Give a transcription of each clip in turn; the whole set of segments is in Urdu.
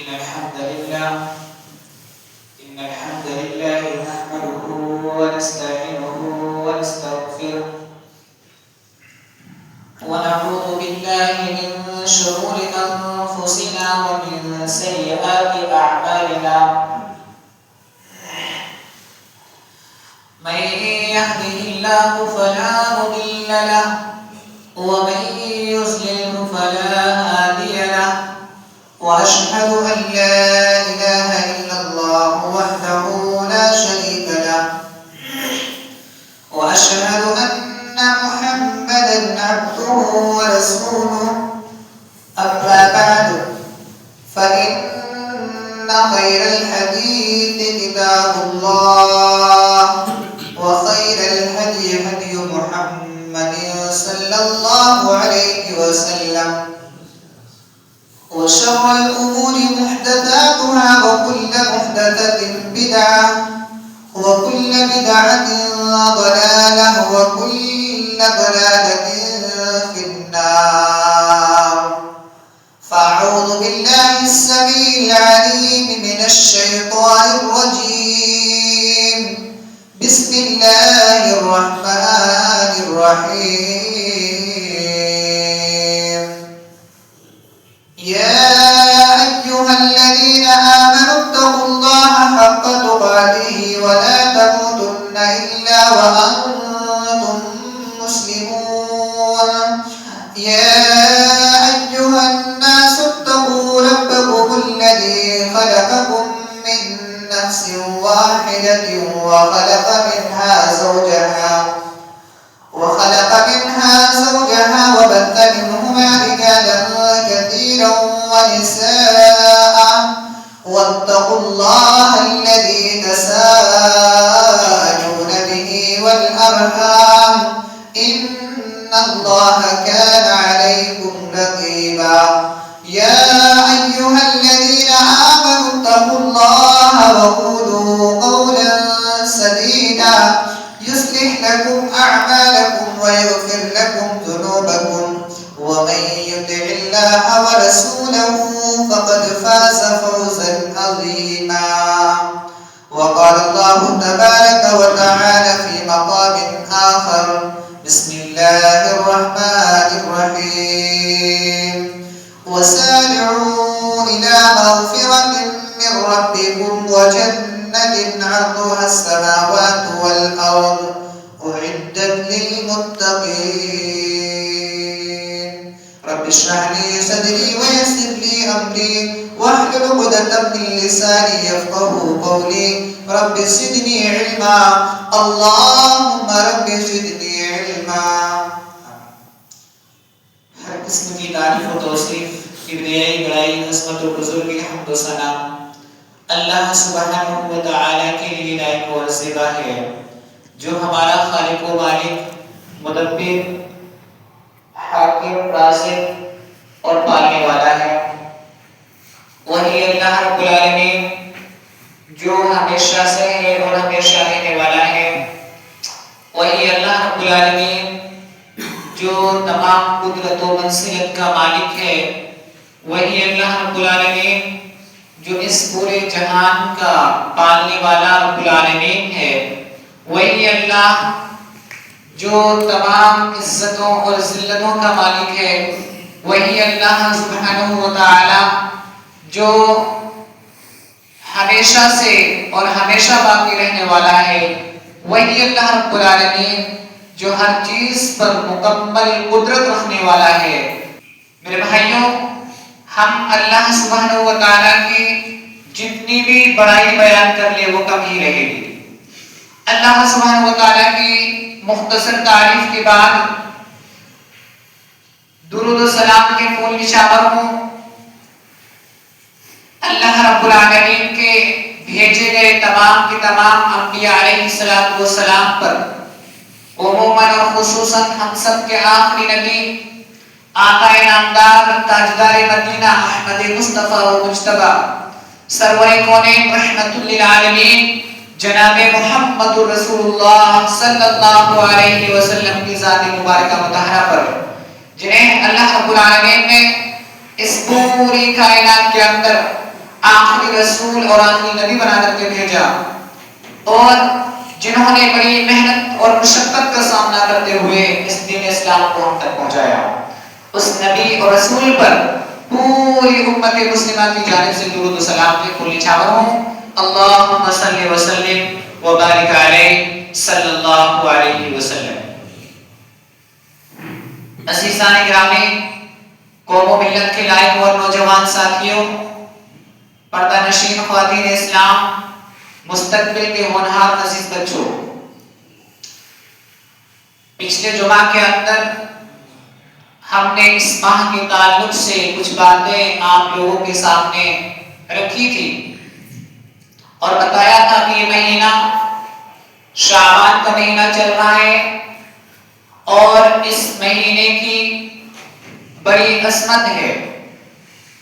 الحمد لله نحمده ونستعينه ونستغفره ونعوذ بالله من شرور أنفسنا ومن سيئات أعمالنا من يهده الله فلا مضل له ومن يضلل فلا هادي له وأشهد أن لا إله إلا الله وحده لا شريك له وأشهد أن محمدا عبده ورسوله أما بعد فإن خير الحديث كتاب الله وخير الهدي هدي محمد صلى الله عليه وسلم وشر الأمور محدثاتها وكل محدثة بدعة وكل بدعة ضلالة وكل ضلالة في النار فأعوذ بالله السميع العليم من الشيطان الرجيم بسم الله الرحمن الرحيم يا أيها الذين آمنوا اتقوا الله حق تقاته ولا تموتن إلا وأنتم مسلمون يا أيها الناس اتقوا ربكم الذي خلقكم من نفس واحدة وخلق منها زوجها وبث منهما رجالا كثيرا ونساء واتقوا الله الذي تساءلون به والأرحام إن الله كان عليكم رقيبا يا أيها الذين آمنوا اتقوا الله وقولوا قولا سديدا يصلح لكم أعمالكم ويغفر لكم ذنوبكم ومن يطع الله ورسوله فقد فاز فوزا عظيما وقال الله تبارك وتعالى في مقام آخر بسم الله الرحمن الرحيم وسارعوا إلى مغفرة من ربكم وجنة عرضها السماوات والأرض أعدت للمتقين رب اشرح لي صدري ويسر لي أمري واحلل عقدة من لساني يفقهوا قولي رب زدني علما اللهم رب زدني علما. ہر قسم کی تعریف و توصیف کبریائی بڑائی عظمت و بزرگی حمد و ثنا اللہ سبحانہ و تعالی کے لیے لائق و زیبا ہے جو ہمارا خالق و مالک مدبر حاکم رازق اور پالنے والا ہے. وہی اللہ رب العالمین جو ہمیشہ سے ہے اور ہمیشہ رہنے والا ہے. وہی اللہ رب العالمین جو تمام قدرت و منزلت کا مالک ہے. وہی اللہ رب العالمین جو اس پورے جہان کا پالنے والا رب العالمین ہے. وہی اللہ جو تمام عزتوں اور ذلتوں کا مالک ہے. وہی اللہ سبحانہ و تعالی جو ہمیشہ سے اور ہمیشہ باقی رہنے والا ہے. وہی اللہ رب العالمین جو ہر چیز پر مکمل قدرت رکھنے والا ہے. میرے بھائیوں، ہم اللہ سبحانہ و تعالیٰ کی جتنی بھی بڑائی بیان کر لے وہ کم ہی رہے گی. اللہ سبحانہ و تعالیٰ کی مختصر تعریف کے بعد درود و سلام کے پھول نشاور ہوں اللہ رب العالمین کے بھیجے گئے تمام کے تمام انبیاء علیہ السلام پر، عموماً اور خصوصاً ہم سب کے آخری نبی آقا نامدار تاجدار مدینہ احمد مصطفیٰ و مجتبی سرور کونین رحمت للعالمین جناب محمد رسول اللہ صلی اللہ علیہ وسلم کی ذات مبارکہ مطہرہ پر، جنہیں اللہ رب العالمین نے اس پوری کائنات کے اندر آخری رسول اور آخری نبی بنا کر کے بھیجا، اور جنہوں نے بڑی محنت اور مشقت کا سامنا کرتے ہوئے اس دین اسلام کو ہم تک پہنچایا، اس نبی اور رسول پر پوری امت مسلمہ کی جانب سے درود و سلام کے کھلی چھاور ہوں۔ اللہم صلی وسلم وبارک علیہ صلی اللہ علیہ وسلم۔ عزیزان گرامی، قوم و ملت کے لائق اور نوجوان ساتھیوں، پردہ نشین خواتین اسلام، مستقبل کے ہونہار عزیز بچوں، پچھلے جمعہ کے اندر ہم نے اس ماہ کے تعلق سے کچھ باتیں آپ لوگوں کے سامنے رکھی تھی اور بتایا تھا کہ یہ مہینہ شعبان کا مہینہ چل رہا ہے اور اس مہینے کی بڑی عظمت ہے،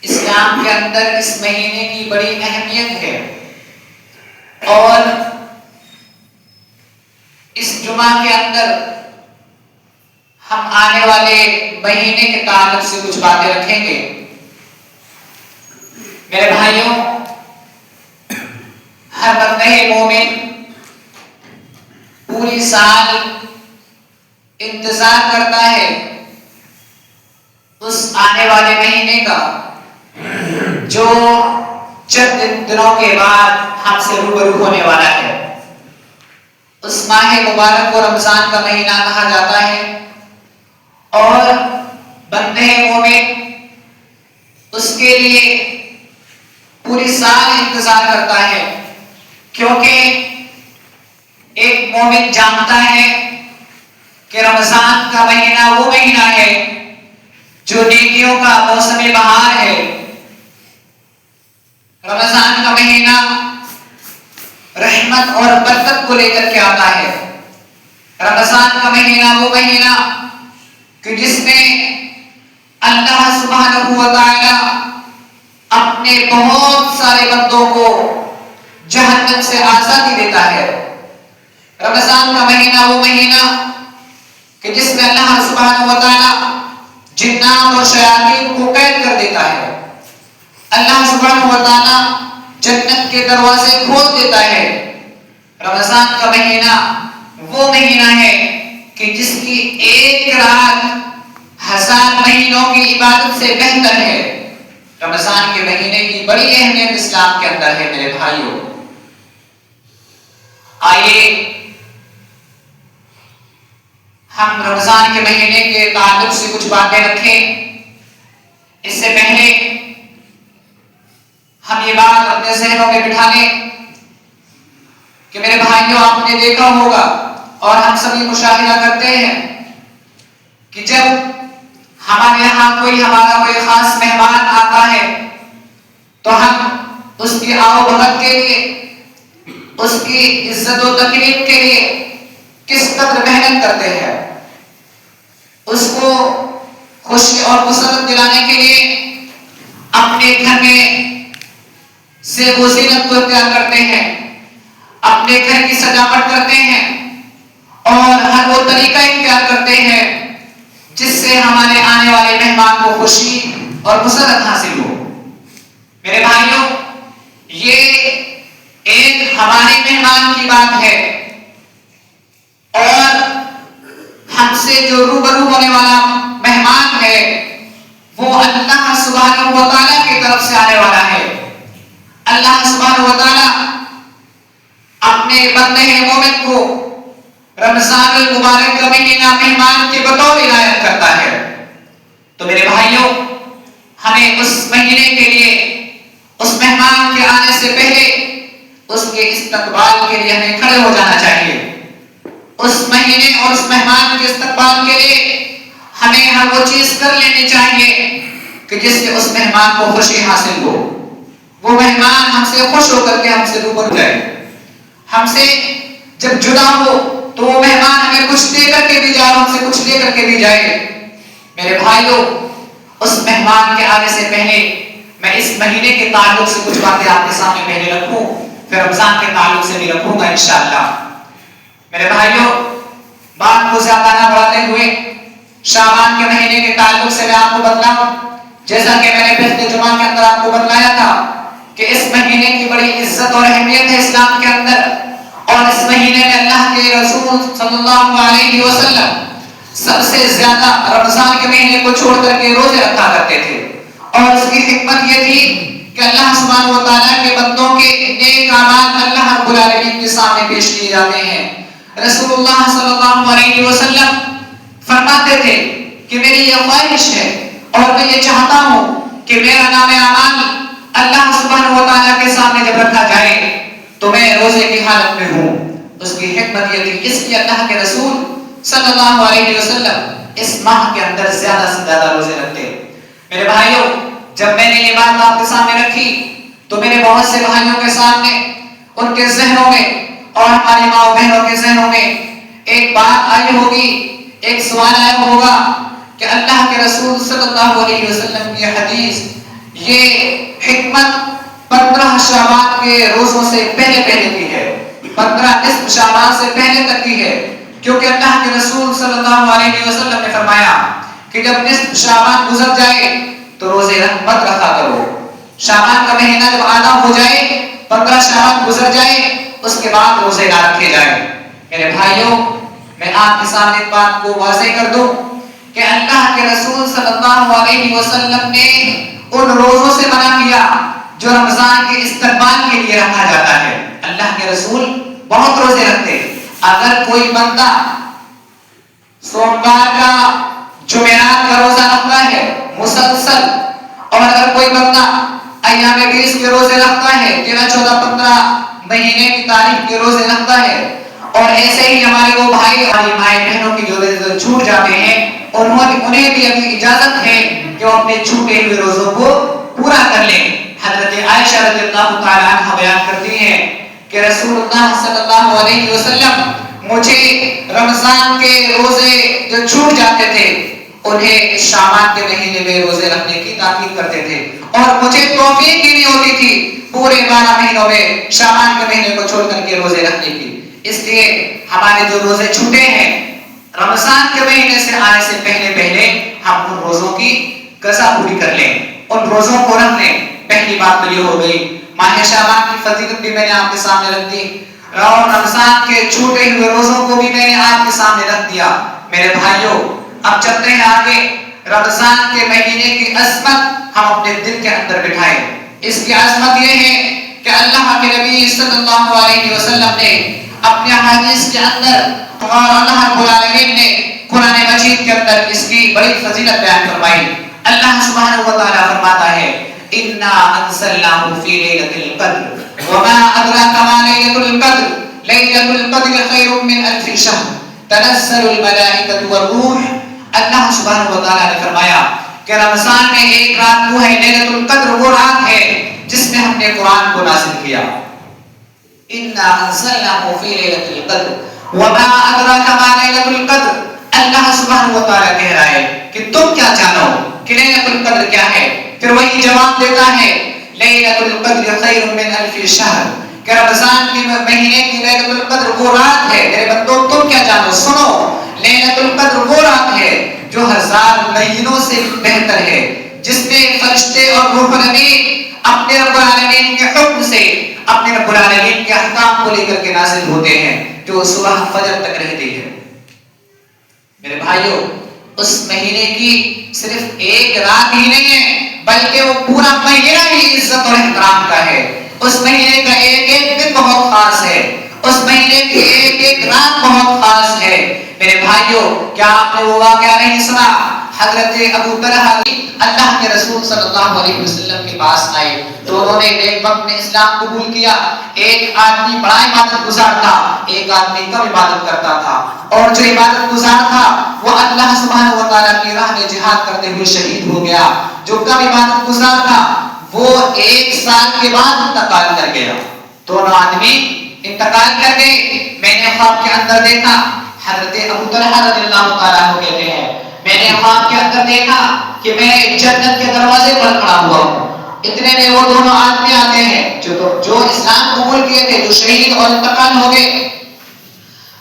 اسلام کے اندر اس مہینے کی بڑی اہمیت ہے، اور اس جمعہ کے اندر ہم آنے والے مہینے کے تعلق سے کچھ باتیں رکھیں گے۔ میرے بھائیوں، ہر بندہ مومن پوری سال انتظار کرتا ہے اس آنے والے مہینے کا جو چند دنوں کے بعد ہم سے روبرو ہونے والا ہے۔ اس ماہ مبارک کو رمضان کا مہینہ کہا جاتا ہے، اور بندے مومن اس کے لیے پوری سال انتظار کرتا ہے، کیونکہ ایک مومن جانتا ہے کہ رمضان کا مہینہ وہ مہینہ ہے جو نیکیوں کا موسم بہار ہے۔ رمضان کا مہینہ رحمت اور برکت کو لے کر کے آتا ہے۔ رمضان کا مہینہ وہ مہینہ کہ جس میں اللہ سبحانہ و تعالی اپنے بہت سارے بندوں کو جہنم سے آزادی دیتا ہے۔ رمضان کا مہینہ وہ مہینہ کہ جس میں اللہ سبحانہ و تعالی جنات اور شیاطین کو قید کر دیتا ہے۔ اللہ سبحانہ و تعالی جنت کے دروازے کھول دیتا ہے۔ رمضان کا مہینہ وہ مہینہ ہے کہ جس کی ایک رات 1000 مہینوں کی عبادت سے بہتر ہے۔ رمضان کے مہینے کی بڑی اہمیت اسلام کے اندر ہے میرے بھائیوں۔ آئیے ہم رمضان کے مہینے کے تعلق سے کچھ باتیں رکھیں۔ اس سے پہلے ہم یہ بات اپنے ذہنوں میں بٹھا لیں کہ میرے بھائیوں، آپ نے دیکھا ہوگا اور ہم سبھی مشاہدہ کرتے ہیں کہ جب ہمارے یہاں ہمارا کوئی خاص مہمان آتا ہے تو ہم اس کی آؤ بھگت کے لیے، اس کی عزت و تکریم کے لیے کس قدر محنت کرتے ہیں۔ اس کو خوشی اور مسرت دلانے کے لیے اپنے گھر میں زیب و زینت کو اختیار کرتے ہیں، اپنے گھر کی سجاوٹ کرتے ہیں اور ہر وہ طریقہ اختیار کرتے ہیں جس سے ہمارے آنے والے مہمان کو خوشی اور مسرت حاصل ہو۔ میرے بھائیوں، یہ ایک ہمارے مہمان کی بات ہے، اور ہم سے جو روبرو ہونے والا مہمان ہے وہ اللہ سبحانہ و تعالیٰ کی طرف سے آنے والا ہے۔ اللہ سبحانہ و تعالیٰ اپنے بندے مومن کو رمضان المبارک کا مہینہ مہمان کے بطور عنایت کرتا ہے۔ تو میرے بھائیوں، ہمیں اس مہینے کے لیے، اس مہمان کے آنے سے پہلے اس کے استقبال کے لیے ہمیں کھڑے ہو جانا چاہیے۔ اس مہینے اور اس مہمان کے استقبال کے لیے ہمیں ہر وہ چیز کر لینی چاہیے کہ جس سے اس مہمان کو خوشی حاصل ہو، وہ مہمان ہم سے خوش ہو کر کے ہم سے روبرو جائے۔ ہم سے جب جدا ہو تو وہ مہمان ہمیں کچھ دے کر کے بھی جائے، ہم سے کچھ لے کر کے بھی جائے۔ میرے بھائیوں، اس مہمان کے آنے سے پہلے میں اس مہینے کے تعلق سے کچھ باتیں آپ کے سامنے پہلے رکھوں، پھر رمضان کے تعلق سے بھی رکھوں گا انشاءاللہ۔ میرے بھائیوں، بات کو زیادہ نہ بڑھاتے ہوئے شعبان کے مہینے کے تعلق سے میں آپ کو بتلاؤں، جیسا کہ میں نے پچھلے جمعہ کے اندر آپ کو بتلایا تھا کہ اس مہینے کی بڑی عزت اور اہمیت ہے اسلام کے اندر، اور اس مہینے میں اللہ کے رسول صلی اللہ علیہ وسلم سب سے زیادہ رمضان کے مہینے کو چھوڑ کر کے روزے رکھا کرتے تھے، اور اس کی حکمت یہ تھی کہ اللہ سبحانہ و تعالیٰ کے بندوں کے نیک اعمال اللہ رب العالمین کے سامنے پیش کیے جاتے ہیں۔ رسول اللہ صلی اللہ علیہ وسلم فرماتے تھے کہ میری یہ خواہش ہے اور میں یہ چاہتا ہوں کہ میرا نام اعمال اللہ سبحانہ و تعالیٰ کے سامنے جب رکھا جائے تو میں روزے کی حالت میں ہوں۔ اس کی حکمت یہ تھی، اس لیے اللہ کے رسول صلی اللہ علیہ وسلم اس ماہ کے اندر زیادہ سے زیادہ روزے رکھتے۔ میرے بھائیوں، جب میں نے یہ بات آپ کے سامنے رکھی تو میرے بہت سے بھائیوں کے سامنے، ان کے ذہنوں میں اور ہماری ماں بہنوں کے ذہنوں میں ایک بات آئی ہوگی، ایک سوال آیا ہوگا کہ اللہ کے رسول صلی اللہ علیہ وسلم کی حدیث یہ حکمت 15 شعبان کے روزوں سے پہلے کی ہے، 15 نصف شعبان سے پہلے تک کی ہے، کیونکہ اللہ کے رسول صلی اللہ علیہ وسلم نے فرمایا کہ جب نصف شعبان گزر جائے تو روزے مت رکھا کرو۔ شعبان کا مہینہ جب آدھا ہو جائے، 15 شعبان گزر جائے، اس کے بعد روزے نہ رکھے جائیں۔ میرے بھائیوں، میں آپ کے سامنے ایک بات کو واضح کر دوں کہ اللہ کے رسول صلی اللہ علیہ وسلم نے ان روزوں سے منع کیا جو رمضان کے استقبال کے لیے رکھا جاتا ہے۔ اللہ کے رسول بہت روزے رکھتے۔ اگر کوئی بندہ سوموار کا جمعرات کا روزہ رکھتا ہے مسلسل، اور اگر کوئی بندہ ایام 20 کے روزے رکھتا ہے، 13، 14، 15 مہینے کی تاریخ کے روزے رکھتا ہے، اور ایسے ہی ہمارے وہ بھائی ہماری مائیں بہنوں کی جو روزے چھوٹ جاتے ہیں، انہیں بھی ابھی اجازت ہے کہ وہ اپنے چھوٹے ہوئے روزوں کو پورا کر لیں۔ حضرت عائشہ رضی اللہ تعالی عنہا بیان کرتی ہیں کہ رسول اللہ صلی اللہ علیہ وسلم مجھے رمضان کے روزے جو چھوٹ جاتے تھے انہیں شعبان کے مہینے میں روزے رکھنے کی تاکید کرتے تھے، اور مجھے توفیق ہی نہیں ہوتی تھی پورے 12 مہینوں میں شعبان کے مہینے کو چھوڑ کر کے روزے رکھنے کی۔ اس لیے ہمارے جو روزے چھوٹے ہیں رمضان کے مہینے سے آنے سے پہلے ہم ان روزوں کی قضا پوری کر لیں، ان روزوں کو رکھ لیں۔ پہلی بات تو یہ ہو گئی۔ ماہ شعبان کی فضیلت بھی میں نے آپ کے سامنے رکھ دی، اور رمضان کے چھوٹے ہوئے روزوں کو بھی میں نے آپ کے سامنے رکھ دیا۔ میرے بھائیوں، اب چلتے ہیں آگے۔ رمضان کے مہینے کی عظمت ہم اپنے دل کے اندر بٹھائیں۔ اس کی عظمت یہ ہے کہ اللہ کے نبی صلی اللہ علیہ وسلم نے اپنے حدیث کے اندر، اور اللہ رب العالمین نے قرآن مجید کے اندر اس کی بڑی فضیلت بیان فرمائی۔ اللہ سبحانہ و تعالیٰ فرماتا ہے اِنَّا أَنزَلْنَاهُ فِي لَيْلَةِ الْقَدْرِ وَمَا أَدْرَاكَ مَا لَيْلَةُ الْقَدْرِ لَيْلَةُ الْقَدْرِ خَيْرٌ مِّنْ أَلْفِ شَهْرٍ تَنَزَّلُ الْمَلَائِكَةُ وَالرُّوحُ۔ اللہ سبحانہ و تعالیٰ نے فرمایا کہ رمضان میں ایک رات وہ ہے لیلۃ القدر، وہ رات ہے جس میں ہم نے قرآن کو نازل کیا۔ اِنَّا أَنزَلْنَاهُ فِي لَيْلَةِ الْقَدْرِ وَمَا أَدْرَاكَ مَا لَيْلَةُ الْقَدْرِ۔ اللہ سبحانہ و تعالیٰ کہہ رہا ہے کہ تم کیا جانو کہ لیلۃ القدر کیا ہے؟ پھر وہی جواب دیتا ہے لیلۃ القدر خیر من الف شہر، کہ رمضان کے مہینے کی لیلۃ القدر وہ رات ہے۔ میرے بندو، تم کیا جانو؟ سنو، لیلۃ القدر وہ رات ہے جو 1000 مہینوں سے بہتر ہے، جس میں فرشتے اور روح الامین اپنے رب العالمین کے حکم سے اپنے رب العالمین کے احکام کو لے کر کے نازل ہوتے ہیں، جو صبح فجر تک رہتی ہے۔ میرے بھائیوں، اس مہینے کی صرف ایک رات ہی نہیں ہے بلکہ وہ پورا مہینہ ہی عزت اور احترام کا ہے۔ اس مہینے کا ایک ایک دن بہت خاص ہے، اس مہینے کی ایک ایک رات بہت خاص ہے۔ میرے بھائیوں، کیا آپ نے وہ واقعہ نہیں سنا؟ حضرت ابو طلحہ اللہ کے رسول صلی اللہ علیہ وسلم کے پاس آئے تو انہوں نے ایک وقت میں اسلام قبول کیا۔ ایک آدمی بڑا عبادت گزار تھا، ایک آدمی کم عبادت کرتا تھا، اور جو عبادت گزار تھا وہ اللہ سبحانہ و تعالیٰ کی راہ میں جہاد کرتے ہوئے شہید ہو گیا۔ جو کم عبادت گزار تھا وہ 1 سال کے بعد انتقال کر گیا۔ دونوں آدمی انتقال کر گئے۔ میں نے خواب کے اندر دیکھا، حضرت ابو طلحہ رضی اللہ تعالیٰ عنہ کہتے ہیں، میں نے خواب کے اندر دیکھا کہ میں جنت کے دروازے پر کھڑا ہوا ہوں۔ اتنے میں وہ دونوں آدمی آتے ہیں جو اسلام قبول کیے تھے، جو شہید اور انتقال ہو گئے۔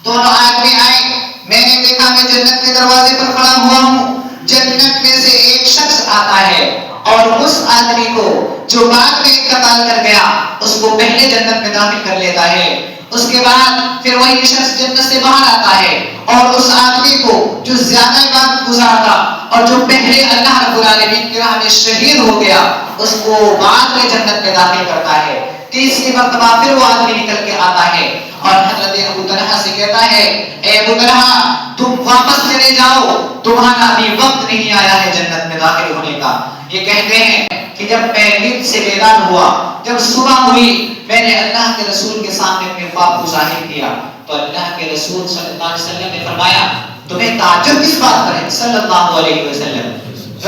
دونوں آدمی آئے، میں نے دیکھا میں جنت کے دروازے پر کھڑا ہوا ہوں، جنت میں سے ایک شخص آتا ہے اور اس آدمی کو جو بعد میں انتقال کر گیا اس کو پہلے جنت میں داخل کر لیتا ہے. اس کے بعد پھر وہی شخص جنت سے باہر آتا ہے اور اس آدمی کو جو زیادہ عبادت گزار تھا اور جو پہلے اللہ رب العالمین کی راہ میں شہید ہو گیا اس کو بعد میں جنت میں داخل کرتا ہے. تیسری مرتبہ پھر وہ آدمی نکل کے آتا ہے اور حضرت ابو طلحہ سے کہتا ہے اے ابو طلحہ تم واپس چلے جاؤ, تمہارا ابھی وقت نہیں آیا ہے جنت میں داخل ہونے کا. یہ کہتے ہیں کہ جب میں نیند سے بیدار ہوا, جب صبح ہوئی, میں نے اللہ کے رسول کے سامنے اپنے خواب کو ظاہر کیا تو اللہ کے رسول صلی اللہ علیہ وسلم نے فرمایا تمہیں تعجب کس بات پر ہے صلی اللہ علیہ وسلم.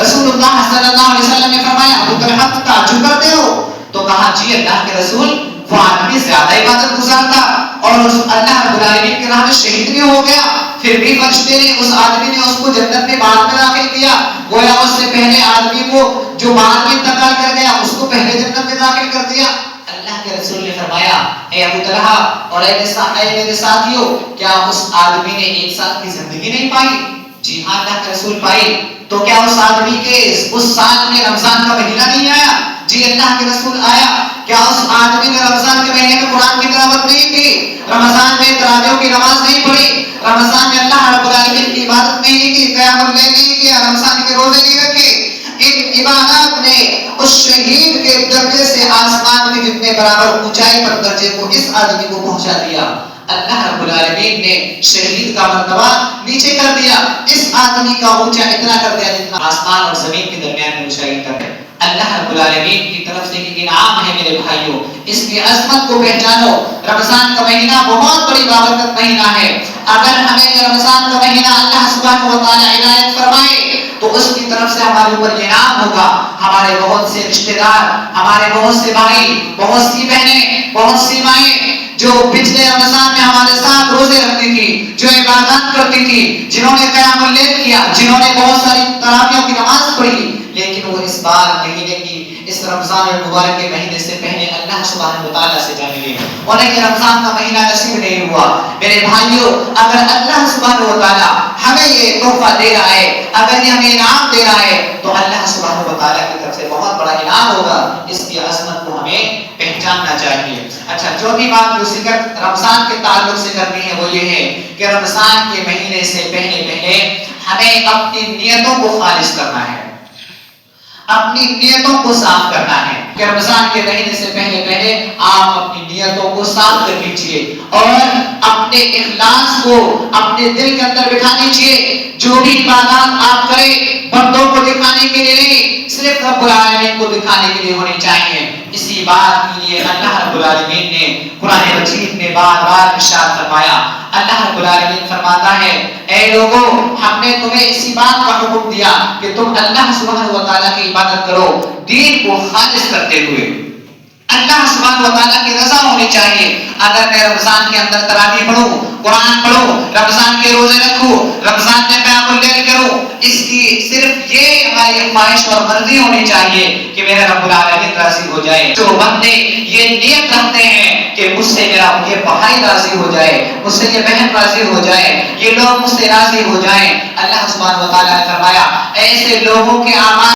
رسول اللہ صلی اللہ علیہ وسلم نے فرمایا ابو طلحہ تم تعجب کرتے ہو؟ تو کہا جی اللہ کے رسول وہ آدمی زیادہ عبادت گزار تھا اور اس اللہ رب العالمین کے راہ میں شہید بھی ہو گیا, پھر بھی فرشتے نے اس آدمی نے اس کو جنت میں بعد میں داخل کیا, گویا اس سے پہلے آدمی کو جو بعد میں انتقال کر گیا اس کو پہلے جنت میں داخل کر دیا. اللہ کے رسول نے فرمایا اے ابو طلحہ اور اے میرے ساتھیوں کیا اس آدمی نے ایک سال کی زندگی نہیں پائی؟ جی ہاں اللہ کے رسول پائی. تو کیا اس آدمی کے اس سال میں رمضان کا مہینہ نہیں آیا؟ جی اللہ کے رسول آیا. کیا اس آدمی نے رمضان کے مہینے میں قرآن کی تلاوت نہیں کی, رمضان میں تراویح کی نماز نہیں پڑھی, رمضان میں اللہ رب العالمین کی عبادت نہیں کی, قیام اللیل نہیں کیا, رمضان کے روزے نہیں رکھے؟ ان عبادات نے اس شہید کے درجے سے آسمان میں جتنے برابر اونچائی پر درجے کو اس آدمی کو پہنچا دیا. اللہ رب العالمین نے شہید کا مرتبہ نیچے کر دیا, اس آدمی کا اونچا اتنا کر دیا جتنا آسمان اور زمین کے درمیان میں اونچائی کر ہے. اللہ رب العالمین کی طرف سے ایک انعام ہے میرے بھائیوں, اس کی عظمت کو پہچانو. رمضان کا مہینہ بہت بڑی بابرکت مہینہ ہے. اگر ہمیں یہ رمضان کا مہینہ اللہ سبحانہ و تعالی عنایت فرمائے تو اس کی طرف سے ہمارے اوپر انعام ہوگا. ہمارے بہت سے رشتہ دار, ہمارے بہت سے بھائی, بہت سی بہنیں, بہت سی مائیں جو پچھلے رمضان میں ہمارے ساتھ روزے رکھتی تھی, جو عبادت کرتی تھی, جنہوں نے قیام اللیل کیا, جنہوں نے بہت ساری تراویح کی نماز پڑھی, لیکن وہ اس بار مہینے کی اس رمضان المبارک کے مہینے سے پہلے اللہ سبحانہ و تعالیٰ سے جانے گئے, انہیں یہ رمضان کا مہینہ نصیب نہیں ہوا. میرے بھائیوں اگر اللہ سبحانہ و تعالیٰ ہمیں یہ تحفہ دے رہا ہے, اگر یہ ہمیں انعام دے رہا ہے تو اللہ سبحانہ و تعالیٰ کی طرف سے بہت بڑا انعام ہوگا. اس کی عظمت کو ہمیں پہچاننا چاہیے. اچھا, چوتھی بات جو ذکر رمضان کے تعلق سے کرنی ہے وہ یہ ہے کہ رمضان کے مہینے سے پہلے ہمیں اپنی نیتوں کو خالص کرنا ہے, اپنی نیتوں کو صاف کرنا ہے. کہ رمضان کے مہینے سے پہلے آپ اپنی نیتوں کو صاف کر لیجئے اور اپنے اخلاص کو اپنے دل کے اندر بٹھا لیجئے. جو بھی عبادات آپ کریں بندوں کو دکھانے کے لیے نہیں, صرف رب العالمین کو دکھانے کے لیے ہونی چاہیے. اسی بات کے لیے اللہ رب العالمین نے قرآن مجید میں بار بار ارشاد فرمایا. اللہ رب العالمین فرماتا ہے اے لوگو ہم نے تمہیں اسی بات کا حکم دیا کہ تم اللہ سبحانہ و تعالیٰ کی عبادت کرو دین کو خالص کرتے ہوئے. اللہ سبحانہ و تعالیٰ کی رضا ہونی چاہیے. اگر میں رمضان کے اندر تراویح پڑھوں, قرآن پڑھوں, رمضان کے روزے رکھوں, رمضان میں قیام اللیل کروں, اس کی صرف یہ ہماری خواہش اور مرضی ہونی چاہیے کہ میرا رب العالمین راضی ہو جائے. جو بندے یہ نیت رکھتے ہیں کہ مجھ سے میرا یہ بھائی راضی ہو جائے, مجھ سے یہ بہن راضی ہو جائے, یہ لوگ مجھ سے راضی ہو جائیں, اللہ سبحانہ و تعالیٰ نے فرمایا ایسے لوگوں کے اعمال